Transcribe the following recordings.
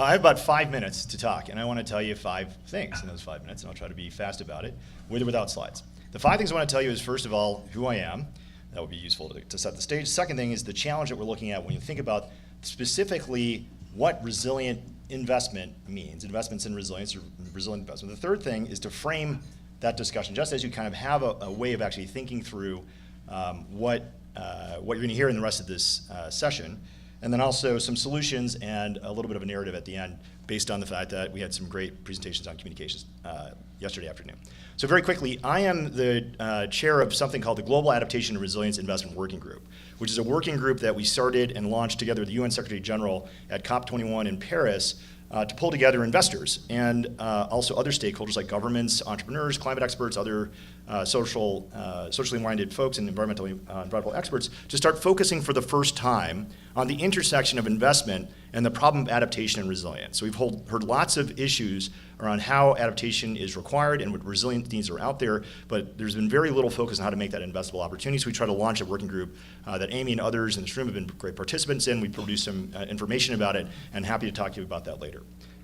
I have about 5 minutes to talk, and I want to tell you 5 things in those 5 minutes, and I'll try to be fast about it, with or without slides. The 5 things I want to tell you is, first of all, who I am. That would be useful to set the stage. Second thing is the challenge that we're looking at when you think about specifically what resilient investment means, investments in resilience or resilient investment. The third thing is to frame that discussion, just as you kind of have a way of actually thinking through what you're going to hear in the rest of this session. And then also some solutions and a little bit of a narrative at the end based on the fact that we had some great presentations on communications yesterday afternoon. So very quickly, I am the chair of something called the Global Adaptation and Resilience Investment Working Group, which is a working group that we started and launched together with the UN Secretary General at COP21 in Paris to pull together investors and also other stakeholders like governments, entrepreneurs, climate experts, other socially minded folks and environmental experts to start focusing for the first time on the intersection of investment and the problem of adaptation and resilience. So we've heard lots of issues around how adaptation is required and what resilient needs are out there, but there's been very little focus on how to make that investable opportunity. So we try to launch a working group that Amy and others in this room have been great participants in. We produced some information about it, and happy to talk to you about that later.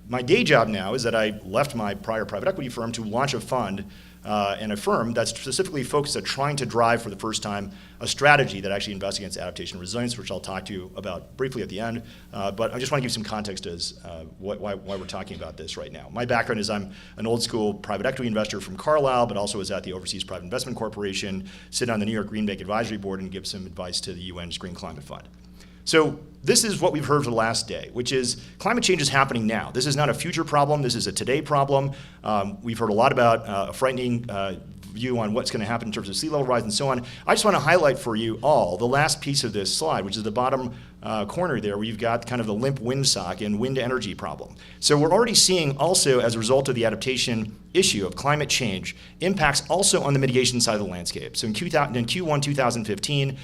My day job now is that I left my prior private equity firm to launch a fund and a firm that's specifically focused on trying to drive for the first time a strategy that actually invests against adaptation and resilience, which I'll talk to you about briefly at the end. But I just want to give some context as why we're talking about this right now. My background is I'm an old school private equity investor from Carlisle, but also was at the Overseas Private Investment Corporation, sit on the New York Green Bank Advisory Board, and give some advice to the UN's Green Climate Fund. So this is what we've heard for the last day, which is climate change is happening now. This is not a future problem. This is a today problem. We've heard a lot about a frightening view on what's going to happen in terms of sea level rise and so on. I just want to highlight for you all the last piece of this slide, which is the bottom corner there, where you've got kind of the limp windsock and wind energy problem. So we're already seeing also, as a result of the adaptation issue of climate change, impacts also on the mitigation side of the landscape. So in Q1 2015,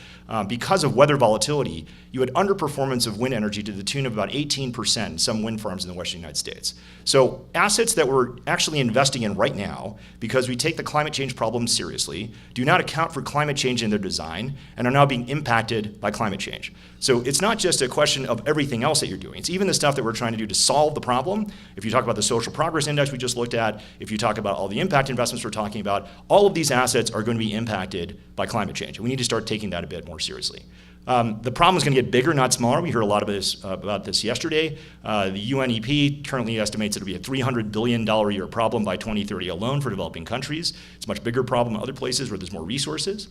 because of weather volatility, you had underperformance of wind energy to the tune of about 18% in some wind farms in the western United States. So assets that we're actually investing in right now, because we take the climate change problem seriously, do not account for climate change in their design and are now being impacted by climate change. So it's not just a question of everything else that you're doing. It's even the stuff that we're trying to do to solve the problem. If you talk about the social progress index we just looked at, if you talk about all the impact investments we're talking about, all of these assets are going to be impacted by climate change. And we need to start taking that a bit more seriously. The problem is going to get bigger, not smaller. We heard a lot about this yesterday. The UNEP currently estimates it'll be a $300 billion a year problem by 2030 alone for developing countries. It's a much bigger problem in other places where there's more resources.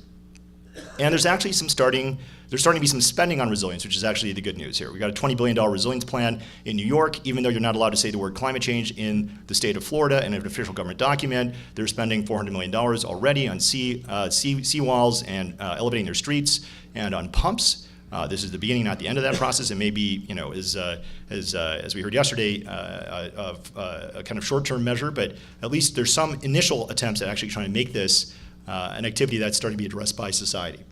And there's actually starting to be some spending on resilience, which is actually the good news here. We've got a $20 billion resilience plan in New York. Even though you're not allowed to say the word climate change in the state of Florida in an official government document, they're spending $400 million already on seawalls and elevating their streets and on pumps. This is the beginning, not the end of that process. It may be, as we heard yesterday, a kind of short-term measure, but at least there's some initial attempts at actually trying to make this an activity that's starting to be addressed by society.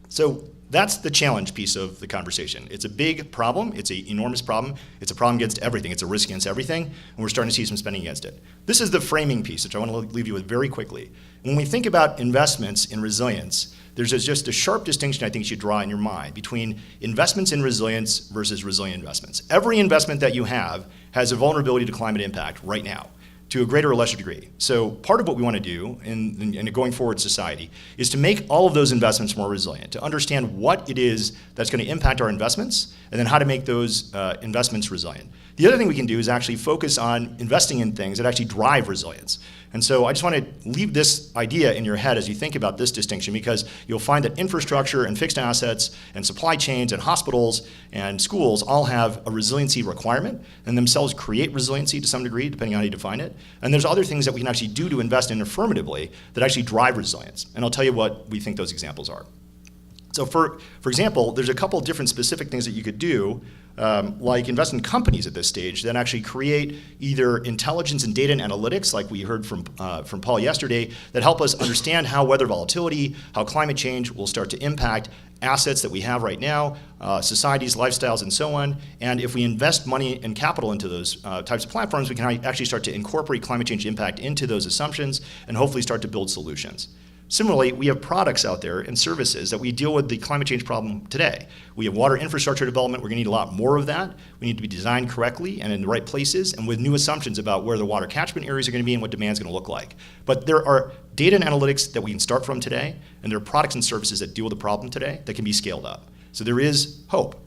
So that's the challenge piece of the conversation. It's a big problem. It's an enormous problem. It's a problem against everything. It's a risk against everything, and we're starting to see some spending against it. This is the framing piece, which I want to leave you with very quickly. When we think about investments in resilience, there's just a sharp distinction I think you should draw in your mind between investments in resilience versus resilient investments. Every investment that you have has a vulnerability to climate impact right now, to a greater or lesser degree. So part of what we want to do in a going forward society is to make all of those investments more resilient, to understand what it is that's going to impact our investments, and then how to make those investments resilient. The other thing we can do is actually focus on investing in things that actually drive resilience. And so I just want to leave this idea in your head as you think about this distinction, because you'll find that infrastructure and fixed assets and supply chains and hospitals and schools all have a resiliency requirement and themselves create resiliency to some degree, depending on how you define it. And there's other things that we can actually do to invest in affirmatively that actually drive resilience. And I'll tell you what we think those examples are. So for example, there's a couple of different specific things that you could do, like invest in companies at this stage that actually create either intelligence and data and analytics, like we heard from Paul yesterday, that help us understand how weather volatility, how climate change will start to impact assets that we have right now, societies, lifestyles, and so on. And if we invest money and capital into those types of platforms, we can actually start to incorporate climate change impact into those assumptions and hopefully start to build solutions. Similarly, we have products out there and services that we deal with the climate change problem today. We have water infrastructure development. We're going to need a lot more of that. We need to be designed correctly and in the right places and with new assumptions about where the water catchment areas are going to be and what demand's going to look like. But there are data and analytics that we can start from today, and there are products and services that deal with the problem today that can be scaled up. So there is hope.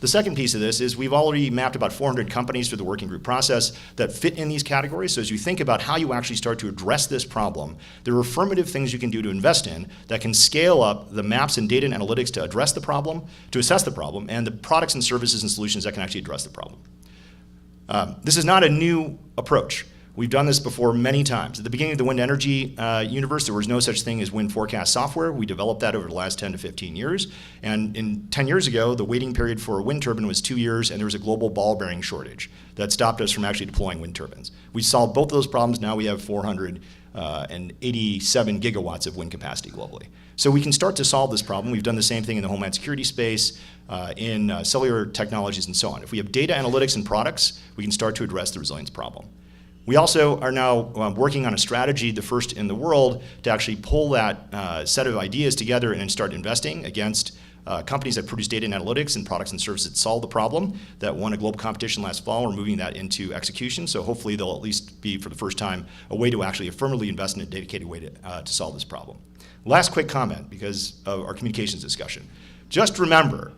The second piece of this is we've already mapped about 400 companies through the working group process that fit in these categories. So as you think about how you actually start to address this problem, there are affirmative things you can do to invest in that can scale up the maps and data and analytics to address the problem, to assess the problem, and the products and services and solutions that can actually address the problem. This is not a new approach. We've done this before many times. At the beginning of the wind energy universe, there was no such thing as wind forecast software. We developed that over the last 10 to 15 years. And 10 years ago, the waiting period for a wind turbine was 2 years, and there was a global ball bearing shortage that stopped us from actually deploying wind turbines. We solved both of those problems. Now we have 487 gigawatts of wind capacity globally. So we can start to solve this problem. We've done the same thing in the homeland security space, in cellular technologies, and so on. If we have data analytics and products, we can start to address the resilience problem. We also are now working on a strategy, the first in the world, to actually pull that set of ideas together and then start investing against companies that produce data and analytics and products and services that solve the problem, that won a global competition last fall. We're moving that into execution, so hopefully there'll at least be, for the first time, a way to actually affirmatively invest in a dedicated way to solve this problem. Last quick comment, because of our communications discussion. Just remember,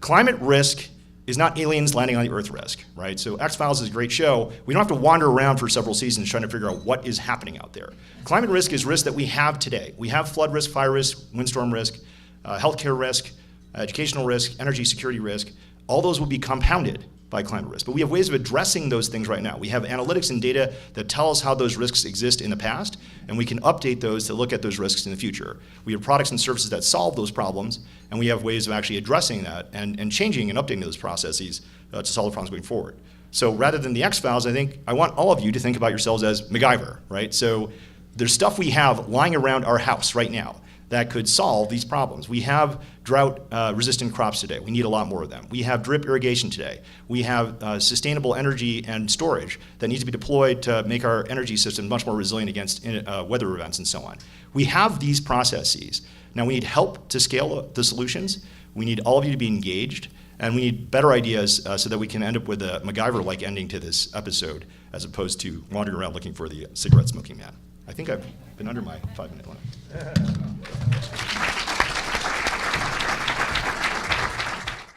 climate risk is not aliens landing on the Earth risk, right? So X-Files is a great show. We don't have to wander around for several seasons trying to figure out what is happening out there. Climate risk is risk that we have today. We have flood risk, fire risk, windstorm risk, healthcare risk, educational risk, energy security risk. All those will be compounded by climate risk. But we have ways of addressing those things right now. We have analytics and data that tell us how those risks exist in the past, and we can update those to look at those risks in the future. We have products and services that solve those problems, and we have ways of actually addressing that and changing and updating those processes to solve the problems going forward. So rather than the X-Files, I think I want all of you to think about yourselves as MacGyver, right? So there's stuff we have lying around our house right now that could solve these problems. We have drought-resistant crops today. We need a lot more of them. We have drip irrigation today. We have sustainable energy and storage that needs to be deployed to make our energy system much more resilient against weather events and so on. We have these processes. Now we need help to scale the solutions. We need all of you to be engaged, and we need better ideas so that we can end up with a MacGyver-like ending to this episode as opposed to wandering around looking for the cigarette-smoking man. I think I've been under my 5-minute limit.